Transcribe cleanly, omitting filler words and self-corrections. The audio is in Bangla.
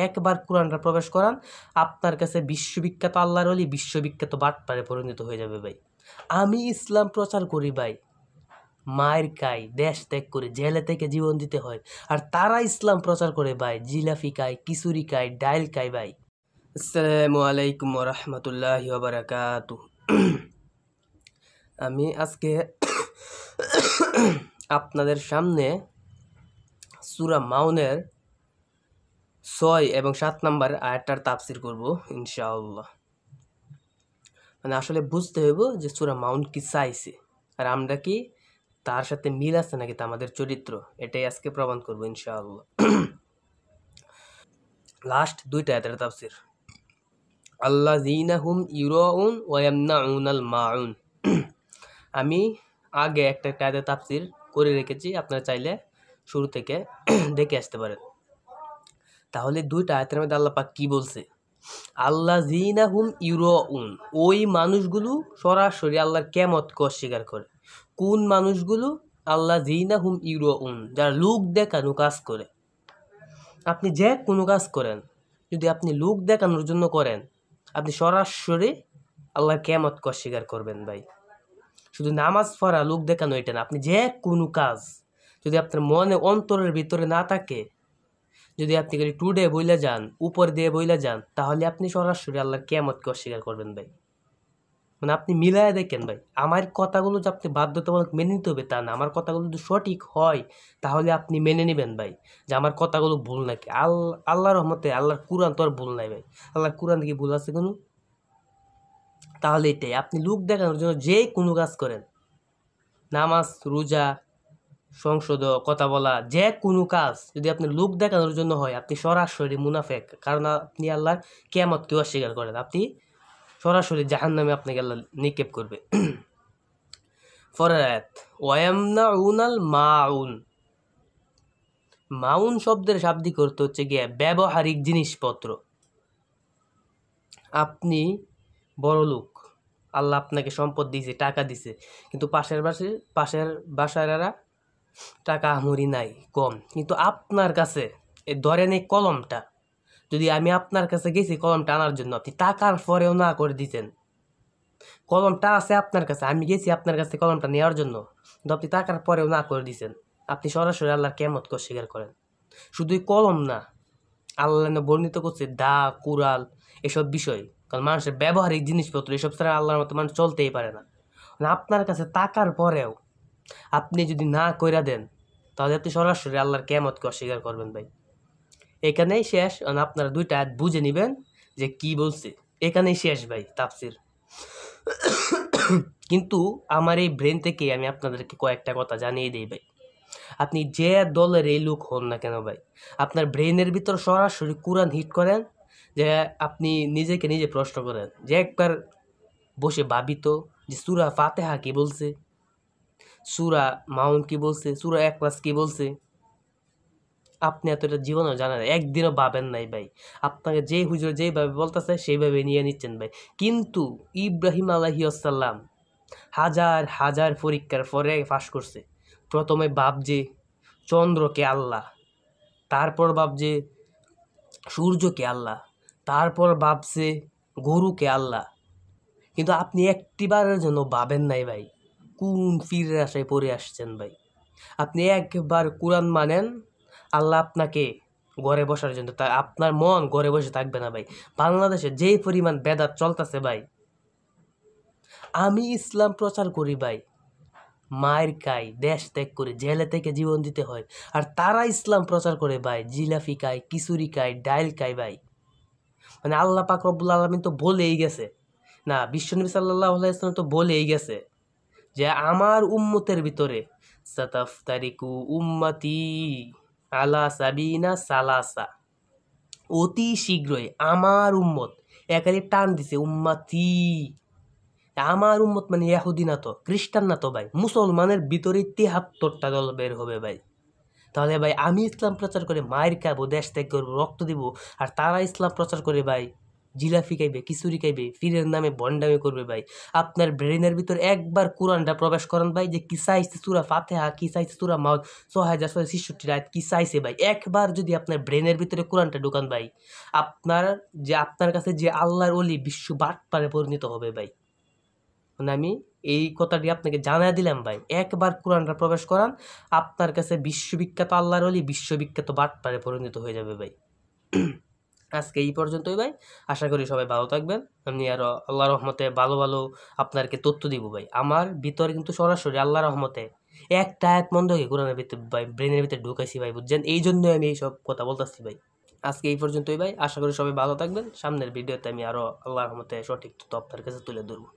একবার কোরআনটা প্রবেশ করান, আপনার কাছে বিশ্ববিখ্যাত আল্লাহর ওলি বিশ্ববিখ্যাত বাটপারে পরিণত হয়ে যাবে ভাই। আমি ইসলাম প্রচার করি ভাই, মায়ের খাই, দেশ ত্যাগ করে জেলে থেকে জীবন দিতে হয়, আর তারা ইসলাম প্রচার করে ভাই, জিলাফি খায়, খিচুড়ি খায়, ডাইল খায় ভাই। আসসালামু আলাইকুম ওয়া রাহমাতুল্লাহি ওয়া বারাকাতুহু। আমি আজকে আপনাদের সামনে সূরা মাউনের 6 এবং 7 নম্বর আয়াতটার তাফসীর করব ইনশাআল্লাহ। মানে আসলে বুঝতে হইব যে সূরা মাউন কি চাইছে, আর আমরা কি তার সাথে মিল আছে নাকি তা আমাদের চরিত্র, এটাই আজকে প্রমাণ করব ইনশাআল্লাহ। লাস্ট দুইটা আয়াতের তাফসীর, আল্লাযীনা হুম ইউরাউন ওয়া ইয়ামনাউনাল মাউন। আমি আগে একটা আয়াতের তাফসীর করে রেখেছি, আপনারা চাইলে শুরু থেকে দেখে আসতে পারেন। তাহলে দুইটা আয়াতের মধ্যে আল্লাহ পাক কি বলছে, আল্লাযীনা হুম ইউরাউন, ওই মানুষগুলো সরাসরি আল্লাহর কিয়ামতকে অস্বীকার করে। কোন মানুষগুলো? আল্লাযীনা হুম ইউরাউন, যারা লোক দেখানো কাজ করে। আপনি যে কোনো কাজ করেন, যদি আপনি লোক দেখানোর জন্য করেন, আপনি সরাসরি আল্লাহর কিয়ামতকে অস্বীকার করবেন ভাই। শুধু নামাজ পড়া লোক দেখানো এটা না, আপনি যে কোনো কাজ যদি আপনার মনে অন্তরের ভিতরে না থাকে, যদি আপনি খালি টুডে বইলা যান, উপর দিয়ে বইলা যান, তাহলে আপনি সরাসরি আল্লাহর কিয়ামতকে অস্বীকার করবেন ভাই। মানে আপনি মিলায় দেখেন ভাই, আমার কথাগুলো যে আপনি বাধ্যতামূলক মেনে নিতে হবে তা না, আমার কথাগুলো যদি সঠিক হয় তাহলে আপনি মেনে নেবেন ভাই, যে আমার কথাগুলো ভুল নাকি। আল্লাহর রহমতে আল্লাহর কুরআন তো আর ভুল নাই ভাই, আল্লাহর কুরআন কি ভুল আছে কোনো? তাহলে এটাই, আপনি লোক দেখানোর জন্য যে কোনো কাজ করেন, নামাজ, রোজা, সংসদ, কথা বলা, যে কোনো কাজ যদি আপনি লোক দেখানোর জন্য হয়, আপনি সরাসরি মুনাফেক, কারণ আপনি আল্লাহর কিয়ামতকে অস্বীকার করেন, আপনি সরাসরি জাহান্নামে আপনাকে আল্লাহ নিক্ষেপ করবে। পরের আয়াত, ওয়ায়ামনাউনাল মাউন। মাউন শব্দের শাব্দিক অর্থ হচ্ছে গিয়ে ব্যবহারিক জিনিসপত্র। আপনি বড় লোক, আল্লাহ আপনাকে সম্পদ দিয়েছে, টাকা দিছে, কিন্তু পাশের বাসারা টাকা আমরি নাই, কম, কিন্তু আপনার কাছে ধরেন এই কলমটা, যদি আমি আপনার কাছে গেছি কলমটা আনার জন্য, আপনি টাকার পরেও না করে দিতেন। কলমটা আছে আপনার কাছে, আমি গেছি আপনার কাছে কলমটা নেওয়ার জন্য, কিন্তু আপনি টাকার পরেও না করে দিয়েছেন, আপনি সরাসরি আল্লাহর কিয়ামতকে অস্বীকার করেন। শুধুই কলম না, আল্লাহ বর্ণিত করছে দা, কুড়াল, এসব বিষয়, কারণ মানুষের ব্যবহারিক জিনিসপত্র এসব ছাড়া আল্লাহর মতো মানুষ চলতেই পারে না। আপনার কাছে টাকার পরেও আপনি যদি না কইরা দেন, তাহলে আপনি সরাসরি আল্লাহর কিয়ামতকে অস্বীকার করবেন ভাই। এখানেই শেষ। আপনারা দুইটা আয়াত বুঝে নিবেন যে কি বলছে, এখানেই শেষ ভাই তাফসির। কিন্তু আমার এই ব্রেন থেকে আমি আপনাদেরকে কয়েকটা কথা জানিয়ে দিই ভাই, আপনি যে দলের এই লোক হন না কেন ভাই, আপনার ব্রেনের ভিতর সরাসরি কোরআন হিট করেন, যে আপনি নিজেকে নিজে প্রশ্ন করেন, যে একবার বসে ভাবিত যে সূরা ফাতিহা কি বলছে, সূরা মাউন কি বলছে, সূরা ইখলাস কি বলছে। আপনি এতটা জীবনেও জানেন, একদিনও ভাবেন নাই ভাই, আপনাকে যে হুজুর যেইভাবে বলতেছে সেইভাবে নিয়ে নিচ্ছেন ভাই। কিন্তু ইব্রাহিম আলাইহিসসালাম হাজার হাজার পরীক্ষার পরে পাশ করছে। প্রথমে ভাবছে চন্দ্রকে আল্লাহ, তারপর ভাবছে সূর্যকে আল্লাহ, তারপর ভাবছে গরুকে আল্লাহ, কিন্তু আপনি একটিবারের জন্য ভাবেন নাই ভাই। কোন ফিরের আশায় পড়ে আসছেন ভাই? আপনি একবার কোরআন মানেন, আল্লাহ আপনাকে ঘরে বসার জন্য, তা আপনার মন ঘরে বসে থাকবে না ভাই। বাংলাদেশে যেই পরিমাণ বেদাত চলতেছে ভাই, আমি ইসলাম প্রচার করি ভাই, মায়ের খাই, দেশ ত্যাগ করে জেলে থেকে জীবন দিতে হয়, আর তারা ইসলাম প্রচার করে ভাই, জিলাফি খায়, খিচুড়ি খায়, ডাইল খায় ভাই। মানে আল্লাহ পাক রব্বুল আলামিন তো বলেই গেছে, না বিশ্বনবী সাল্লাল্লাহু আলাইহি ওয়াসাল্লাম তো বলেই গেছে যে আমার উম্মতের ভিতরে সাতাফতারিকু উম্মতি আলা সাবিনা সালাসা, অতি শীঘ্রই আমার উম্মত, একালি টান দিছে উম্মতি, আমার উম্মত মানে ইহুদি না তো, খ্রিস্টান না তো ভাই, মুসলমানের ভিতরে ৭৩টা দল বের হবে ভাই। তাহলে ভাই আমি ইসলাম প্রচার করে মায়ের খাবো, দেশ ত্যাগ করবো, রক্ত দিব, আর তারা ইসলাম প্রচার করে ভাই জিলাপি খাইবে, খিচুড়ি খাইবে, পীরের নামে ভণ্ডামি করবে ভাই। আপনার ব্রেনের ভিতর একবার কোরআনটা প্রবেশ করেন ভাই, যে কি চাইছে সূরা ফাতিহা, কি চাইছে সূরা মাউদ, ৬৬৬৬ আয়াত কি চাইছে ভাই, একবার যদি আপনার ব্রেনের ভিতরে কোরআনটা ঢুকান ভাই, আপনার কাছে যে আল্লাহর ওলি বিশ্ব বাটপারে পরিণত হবে ভাই। মানে আমি এই কথাটি আপনাকে জানাই দিলাম ভাই, একবার কোরআনটা প্রবেশ করান, আপনার কাছে বিশ্ববিখ্যাত আল্লাহর ওলি বিশ্ববিখ্যাত বাটপারে পরিণত হয়ে যাবে ভাই। আজকে এই পর্যন্তই ভাই, আশা করি সবাই ভালো থাকবেন। আমি আরো আল্লাহ রহমতে ভালো ভালো আপনাদেরকে তথ্য দিব ভাই। আমার ভিতরে কিন্তু সরাসরি আল্লাহ রহমতে একটা আয়াত মন্দকে কোরআনের ভিতরে ভাই ব্রেনের ভিতরে ঢুকাইছি ভাই, বুঝছেন? এই জন্যই আমি এইসব কথা বলতেছি ভাই। আজকে এই পর্যন্তই ভাই, আশা করি সবাই ভালো থাকবেন। সামনের ভিডিওতে আমি আরো আল্লাহর রহমতে সঠিক তথ্য আপনার কাছে তুলে ধরবো।